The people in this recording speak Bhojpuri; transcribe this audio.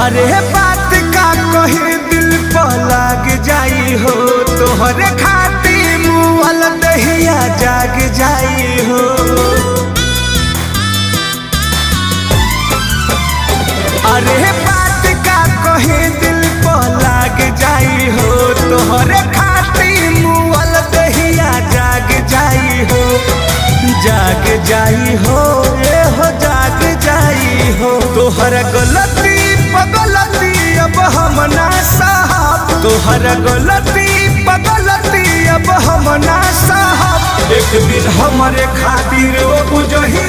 अरे बात का कही दिल पर लाग जाई हो, तोहरे खाती मुअल दहिया जाग जाई हो। अरे बात का कही दिल पर लाग जाई हो, तोहरे खाती मुअल दहिया जाग जाई हो। जाग जाई हो ये हो जाग जाई हो। तोहर गलती पगलती अब हम ना साहब, तोहर गलती पगलती अब हम ना साहब। एक दिन हमारे खातिर वो बुझही